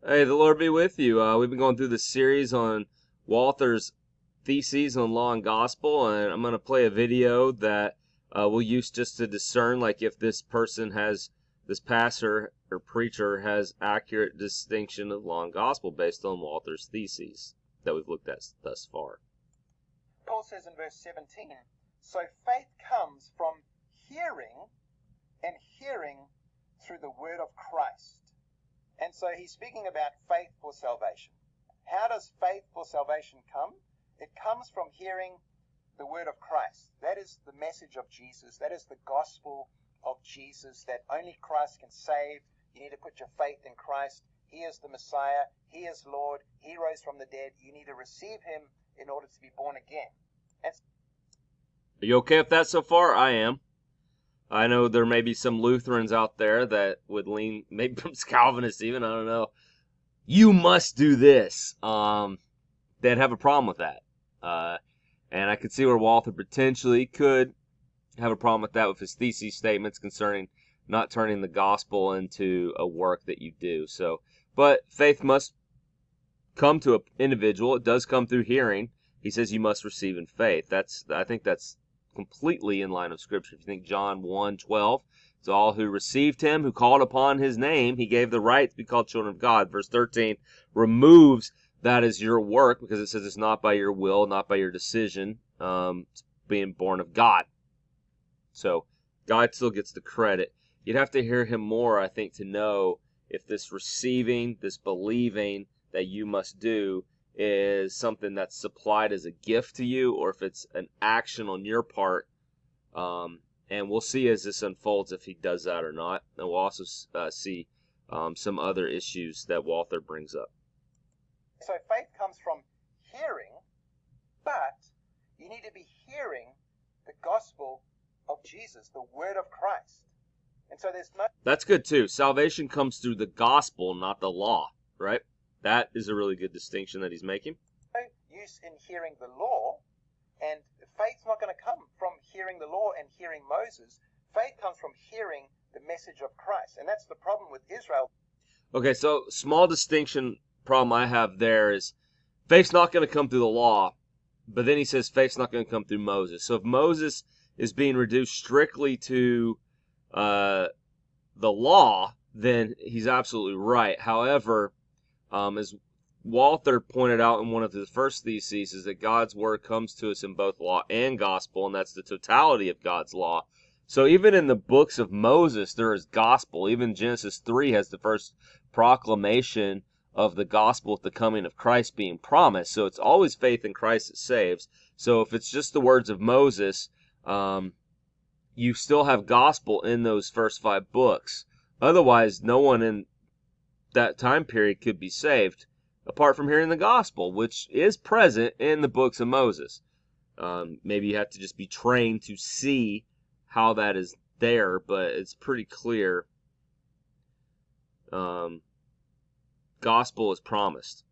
Hey, the Lord be with you. We've been going through this series on Walther's theses on law and gospel, and I'm going to play a video that we'll use just to discern, like, if this pastor or preacher has accurate distinction of law and gospel based on Walther's theses that we've looked at thus far. Paul says in verse 17, so faith comes from hearing, and hearing through the word of Christ. And so he's speaking about faith for salvation. How does faith for salvation come? It comes from hearing the word of Christ. That is the message of Jesus. That is the gospel of Jesus, that only Christ can save. You need to put your faith in Christ. He is the Messiah. He is Lord. He rose from the dead. You need to receive him in order to be born again. Are you okay with that so far? I am. I know there may be some Lutherans out there that would lean, maybe from Calvinists even, I don't know. You must do this. They'd have a problem with that. And I could see where Walther potentially could have a problem with that with his thesis statements concerning not turning the gospel into a work that you do. So, but faith must come to an individual. It does come through hearing. He says you must receive in faith. I think that's completely in line of Scripture. If you think John 1:12, it's all who received him, who called upon his name, he gave the right to be called children of God. Verse 13 removes that as your work, because it says it's not by your will, not by your decision, it's being born of God. So God still gets the credit. You'd have to hear him more, I think, to know if this receiving, this believing that you must do is something that's supplied as a gift to you, or if it's an action on your part. And we'll see as this unfolds if he does that or not. And we'll also see some other issues that Walther brings up. So faith comes from hearing, but you need to be hearing the gospel of Jesus, the word of Christ. And so there's no... That's good too. Salvation comes through the gospel, not the law, right? That is a really good distinction that he's making. No use in hearing the law, and faith's not going to come from hearing the law and hearing Moses. Faith comes from hearing the message of Christ, and that's the problem with Israel. Okay, so small distinction problem I have there is faith's not going to come through the law, but then he says faith's not going to come through Moses. So if Moses is being reduced strictly to the law, then he's absolutely right. However, as Walther pointed out in one of his first theses, is that God's word comes to us in both law and gospel, and that's the totality of God's law. So even in the books of Moses, there is gospel. Even Genesis 3 has the first proclamation of the gospel with the coming of Christ being promised. So it's always faith in Christ that saves. So if it's just the words of Moses, you still have gospel in those first 5 books. Otherwise, no one in that time period could be saved apart from hearing the gospel, which is present in the books of Moses. Maybe you have to just be trained to see how that is there, but it's pretty clear. Gospel is promised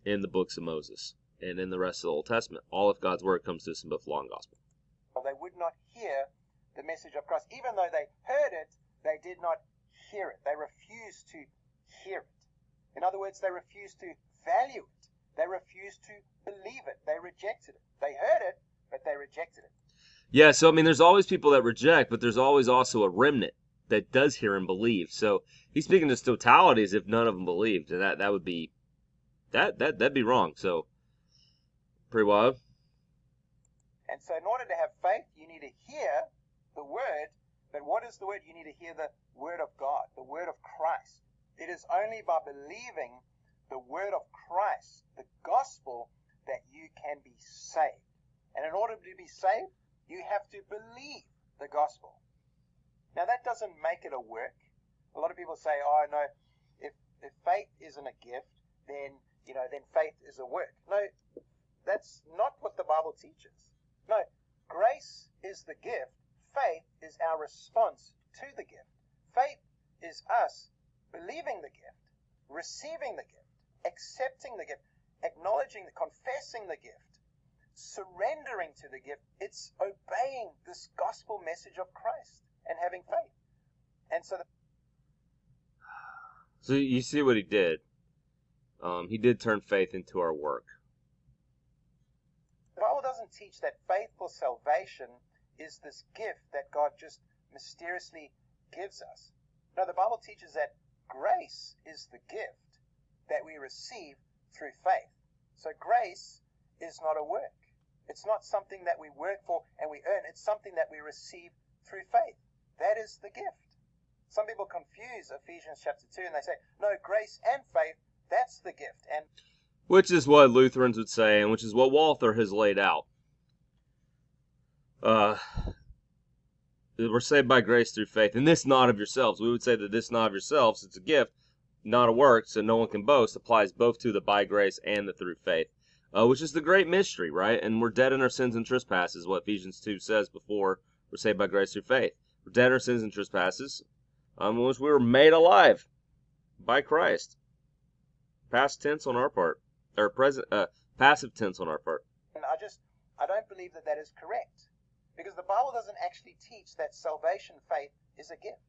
in the books of Moses and in the rest of the Old Testament. All of God's word comes to us in both law and gospel. They would not hear the message of Christ. Even though they heard it, they did not hear it. They refused to hear it. In other words, they refused to value it. They refused to believe it. They rejected it. They heard it, but they rejected it. Yeah, so I mean, there's always people that reject, but there's always also a remnant that does hear and believe. So he's speaking to totality as if none of them believed, and that would be that'd be wrong. So pretty wild. And so in order to have faith, you need to hear the word. But what is the word? You need to hear the word of God, the word of Christ. It is only by believing the word of Christ, the gospel, that you can be saved. And in order to be saved, you have to believe the gospel. Now that doesn't make it a work. A lot of people say, oh no, if faith isn't a gift, then faith is a work. No, that's not what the Bible teaches. No, grace is the gift. Faith is our response to the gift. Faith is us believing the gift, receiving the gift, accepting the gift, acknowledging, confessing the gift, surrendering to the gift. It's obeying this gospel message of Christ and having faith. And so So you see what he did. He did turn faith into our work. The Bible doesn't teach that faith for salvation is this gift that God just mysteriously gives us. No, the Bible teaches that grace is the gift that we receive through faith. So grace is not a work. It's not something that we work for and we earn. It's something that we receive through faith. That is the gift. Some people confuse Ephesians chapter 2 and they say, no, grace and faith, that's the gift. And which is what Lutherans would say, and which is what Walther has laid out. We're saved by grace through faith, and this not of yourselves. We would say that this not of yourselves, it's a gift, not a work, so no one can boast, applies both to the by grace and the through faith, which is the great mystery, right? And we're dead in our sins and trespasses, what Ephesians 2 says before we're saved by grace through faith. We're dead in our sins and trespasses, in which we were made alive by Christ. Past tense on our part, or present, passive tense on our part. And I don't believe that that is correct. Because the Bible doesn't actually teach that salvation faith is a gift.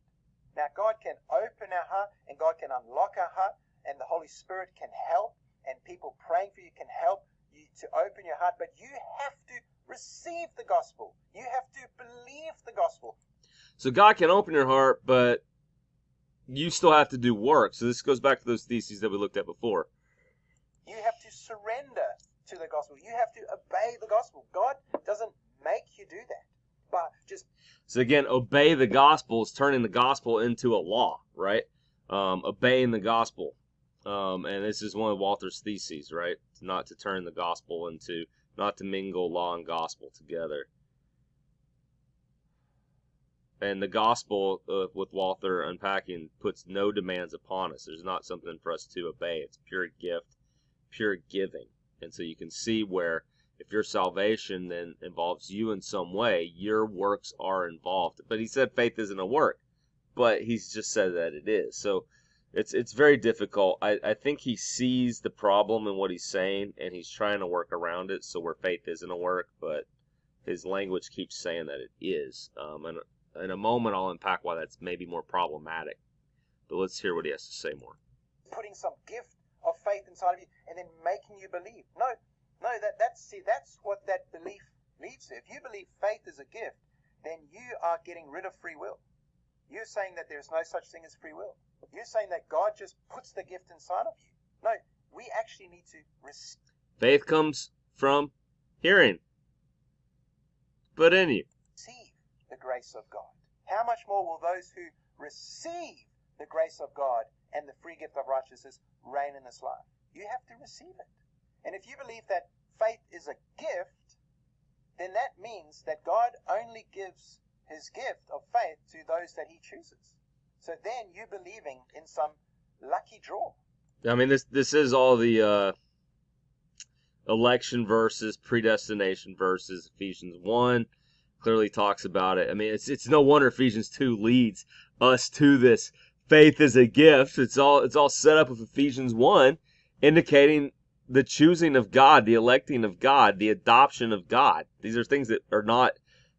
Now, God can open our heart, and God can unlock our heart, and the Holy Spirit can help, and people praying for you can help you to open your heart, but you have to receive the gospel. You have to believe the gospel. So God can open your heart, but you still have to do work. So this goes back to those theses that we looked at before. You have to surrender to the gospel. You have to obey the gospel. God doesn't make you do that. But just so again, obey the gospel is turning the gospel into a law, right? Obeying the gospel. And this is one of Walther's theses, right? Not to turn the gospel into, not to mingle law and gospel together. And the gospel, with Walther unpacking, puts no demands upon us. There's not something for us to obey. It's pure gift, pure giving. And so you can see where if your salvation then involves you in some way, your works are involved. But he said faith isn't a work, but he's just said that it is. So it's very difficult. I think he sees the problem in what he's saying, and he's trying to work around it, so where faith isn't a work, but his language keeps saying that it is. And in a moment, I'll unpack why that's maybe more problematic. But let's hear what he has to say more. Putting some gift of faith inside of you and then making you believe. No, that's what that belief leads to. If you believe faith is a gift, then you are getting rid of free will. You're saying that there's no such thing as free will. You're saying that God just puts the gift inside of you. No, we actually need to receive. Faith comes from hearing. But in you. Receive the grace of God. How much more will those who receive the grace of God and the free gift of righteousness reign in this life? You have to receive it. And if you believe that faith is a gift, then that means that God only gives his gift of faith to those that he chooses. So then you're believing in some lucky draw. I mean, this is all the election verses, predestination verses. Ephesians 1 clearly talks about it. I mean, it's no wonder Ephesians 2 leads us to this. Faith is a gift. It's all set up with Ephesians 1, indicating the choosing of God, the electing of God, the adoption of God. These are things that are not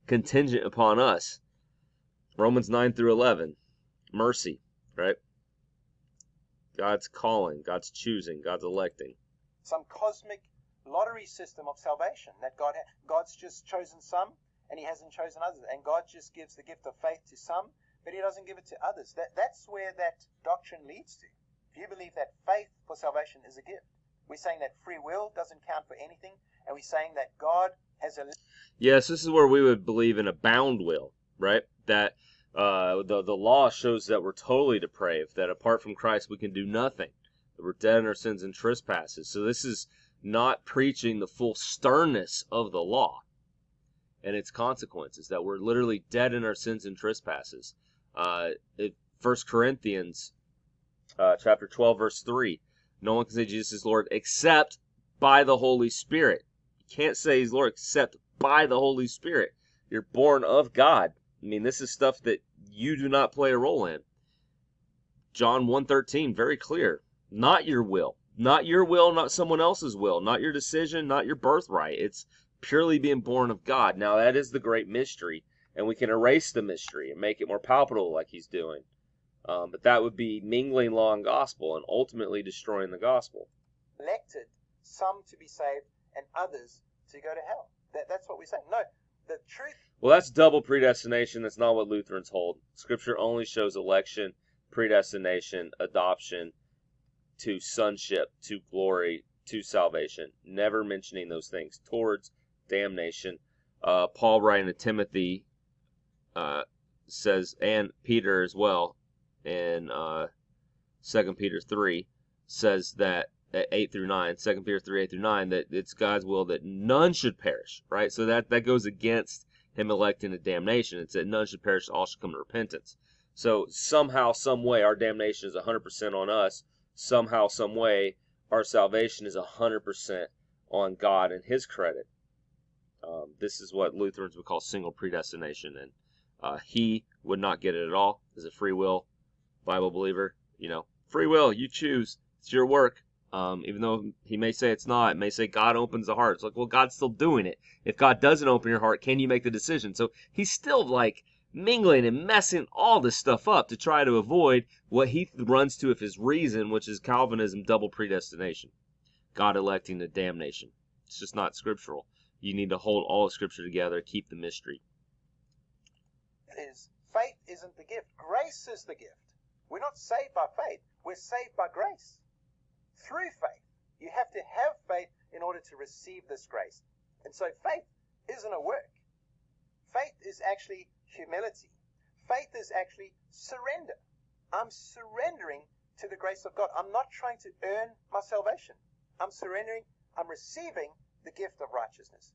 contingent upon us. Romans 9 through 11. Mercy, right? God's calling, God's choosing, God's electing. Some cosmic lottery system of salvation that God's just chosen some and he hasn't chosen others. And God just gives the gift of faith to some, but he doesn't give it to others. That's where that doctrine leads to. If you believe that faith for salvation is a gift, we're saying that free will doesn't count for anything, and we're saying that God has a... Yes, this is where we would believe in a bound will, right? That the law shows that we're totally depraved, that apart from Christ we can do nothing, that we're dead in our sins and trespasses. So this is not preaching the full sternness of the law and its consequences, that we're literally dead in our sins and trespasses. 1 Corinthians chapter 12, verse 3, no one can say Jesus is Lord except by the Holy Spirit. You can't say he's Lord except by the Holy Spirit. You're born of God. I mean, this is stuff that you do not play a role in. John 1:13, very clear. Not your will. Not your will, not someone else's will. Not your decision, not your birthright. It's purely being born of God. Now, that is the great mystery, and we can erase the mystery and make it more palpable like he's doing. But that would be mingling law and gospel and ultimately destroying the gospel. Elected some to be saved and others to go to hell. That's what we're saying. No, the truth. Well, that's double predestination. That's not what Lutherans hold. Scripture only shows election, predestination, adoption to sonship, to glory, to salvation, never mentioning those things towards damnation. Paul writing to Timothy says, and Peter as well, in 2 Peter 3, says that 8 through 9, 2 Peter 3, 8 through 9, that it's God's will that none should perish, right? So that goes against him electing to damnation. It's that none should perish, all should come to repentance. So somehow, some way, our damnation is 100% on us. Somehow, some way, our salvation is 100% on God and his credit. This is what Lutherans would call single predestination, and he would not get it at all as a free will Bible believer. Free will, you choose. It's your work. Even though he may say it's not, it may say God opens the heart. It's like, well, God's still doing it. If God doesn't open your heart, can you make the decision? So he's still like mingling and messing all this stuff up to try to avoid what he runs to of his reason, which is Calvinism, double predestination. God electing to damnation. It's just not scriptural. You need to hold all of Scripture together, keep the mystery. Faith isn't the gift. Grace is the gift. We're not saved by faith. We're saved by grace. Through faith. You have to have faith in order to receive this grace. And so faith isn't a work. Faith is actually humility. Faith is actually surrender. I'm surrendering to the grace of God. I'm not trying to earn my salvation. I'm surrendering. I'm receiving the gift of righteousness.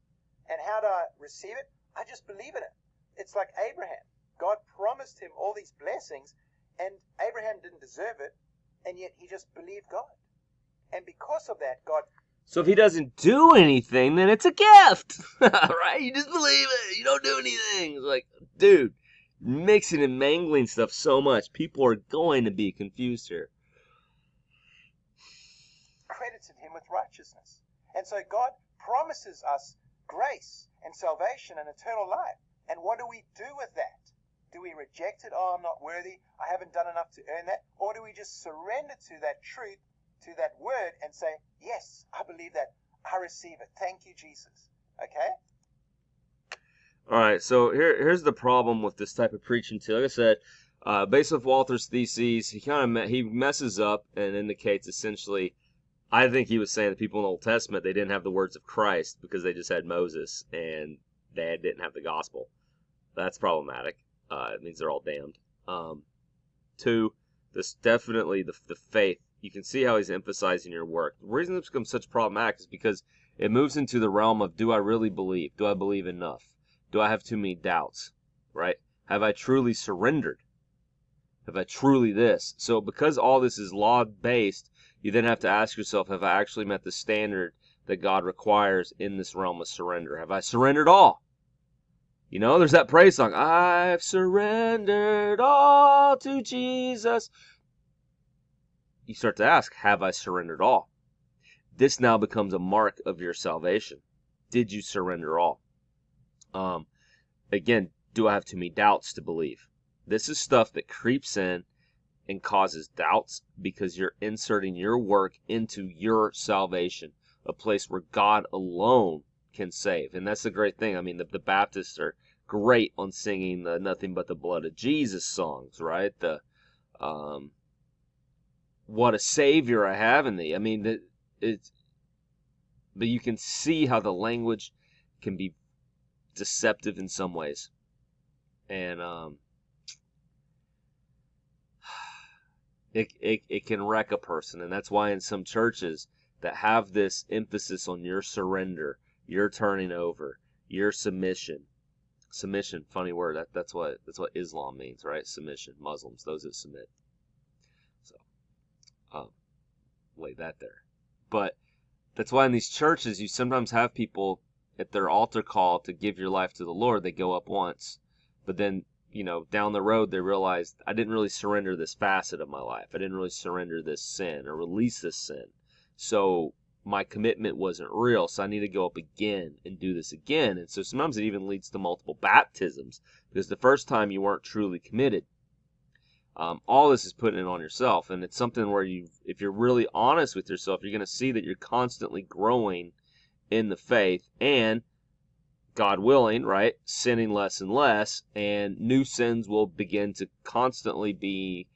And how do I receive it? I just believe in it. It's like Abraham. God promised him all these blessings, and Abraham didn't deserve it, and yet he just believed God. And because of that, God... So if he doesn't do anything, then it's a gift, right? You just believe it. You don't do anything. It's like, dude, mixing and mangling stuff so much. People are going to be confused here. Credited him with righteousness. And so God promises us grace and salvation and eternal life. And what do we do with that? Do we reject it? Oh, I'm not worthy. I haven't done enough to earn that. Or do we just surrender to that truth, to that word, and say, yes, I believe that. I receive it. Thank you, Jesus. Okay? All right, so here's the problem with this type of preaching too. Like I said, based off Walther's theses, he messes up and indicates essentially, I think he was saying that people in the Old Testament, they didn't have the words of Christ because they just had Moses and they didn't have the gospel. That's problematic. It means they're all damned. Two, this definitely the faith. You can see how he's emphasizing your work. The reason this becomes such problematic is because it moves into the realm of, do I really believe? Do I believe enough? Do I have too many doubts? Right? Have I truly surrendered? Have I truly this? So because all this is law-based, you then have to ask yourself, have I actually met the standard that God requires in this realm of surrender? Have I surrendered all? There's that praise song, I've surrendered all to Jesus. You start to ask, have I surrendered all? This now becomes a mark of your salvation. Did you surrender all? Again, do I have too many doubts to believe? This is stuff that creeps in and causes doubts because you're inserting your work into your salvation, a place where God alone can save. And that's the great thing. I mean, the Baptists are great on singing the Nothing But the Blood of Jesus songs, right? The what a Savior I have in thee. I mean, but you can see how the language can be deceptive in some ways. And it can wreck a person. And that's why in some churches that have this emphasis on your surrender, your turning over, your submission. Submission, funny word. That's what Islam means, right? Submission. Muslims, those that submit. So, lay that there. But that's why in these churches you sometimes have people at their altar call to give your life to the Lord. They go up once, but then down the road they realize, I didn't really surrender this facet of my life. I didn't really surrender this sin or release this sin. So my commitment wasn't real, so I need to go up again and do this again. And so sometimes it even leads to multiple baptisms because the first time you weren't truly committed. All this is putting it on yourself, and it's something where if you're really honest with yourself, you're going to see that you're constantly growing in the faith, and God willing, right, sinning less and less, and new sins will begin to constantly be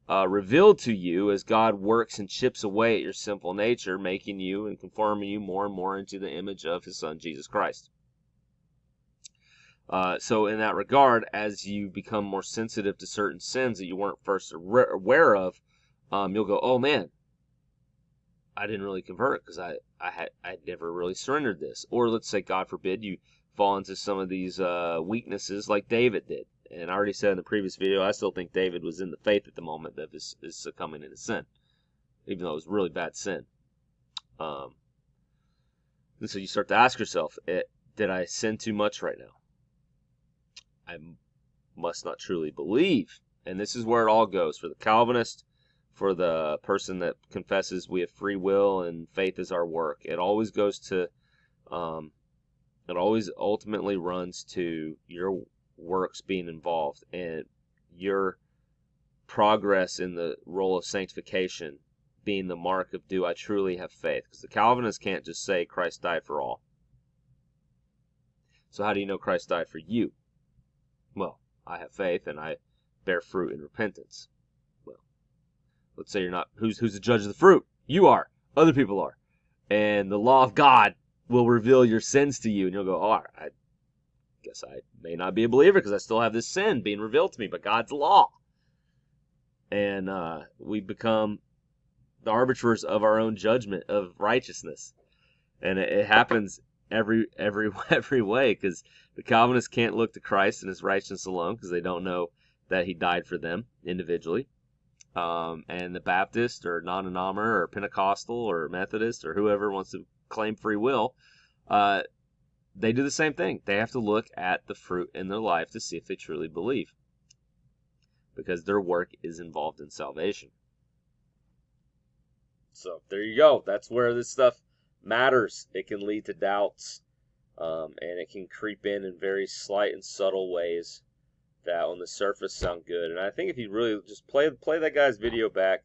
revealed to you as God works and chips away at your sinful nature, making you and conforming you more and more into the image of His Son, Jesus Christ. So in that regard, as you become more sensitive to certain sins that you weren't first aware of, you'll go, oh man, I didn't really convert because I'd never really surrendered this. Or let's say, God forbid, you fall into some of these weaknesses like David did. And I already said in the previous video, I still think David was in the faith at the moment of his succumbing into sin, even though it was really bad sin. And so you start to ask yourself, did I sin too much right now? I must not truly believe. And this is where it all goes. For the Calvinist, for the person that confesses we have free will and faith is our work, it always goes to, it always ultimately runs to your works being involved and your progress in the role of sanctification being the mark of, do I truly have faith? Because the Calvinists can't just say Christ died for all. So how do you know Christ died for you? Well, I have faith and I bear fruit in repentance. Well, let's say you're not. Who's the judge of the fruit? You are. Other people are. And the law of God will reveal your sins to you. And you'll go, oh, I guess I may not be a believer because I still have this sin being revealed to me by God's law. And we become the arbiters of our own judgment of righteousness. And it happens every way, because the Calvinists can't look to Christ and His righteousness alone because they don't know that He died for them individually. And the Baptist or non-anomer or Pentecostal or Methodist or whoever wants to claim free will, they do the same thing. They have to look at the fruit in their life to see if they truly believe, because their work is involved in salvation. So there you go. That's where this stuff matters. It can lead to doubts, and it can creep in very slight and subtle ways that on the surface sound good. And I think if you really just play that guy's video back,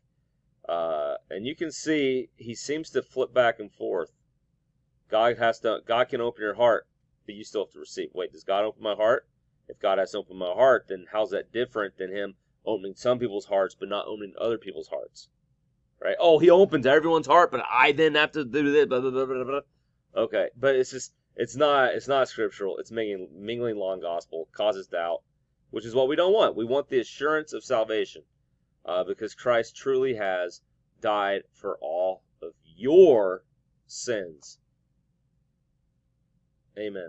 and you can see he seems to flip back and forth. God can open your heart, but you still have to receive. Wait, does God open my heart? If God has to open my heart, then how's that different than Him opening some people's hearts but not opening other people's hearts? Right? Oh, He opens everyone's heart, but I then have to do this. Blah, blah, blah, blah, blah. Okay, but it's not scriptural. It's mingling law and gospel, causes doubt, which is what we don't want. We want the assurance of salvation, because Christ truly has died for all of your sins. Amen.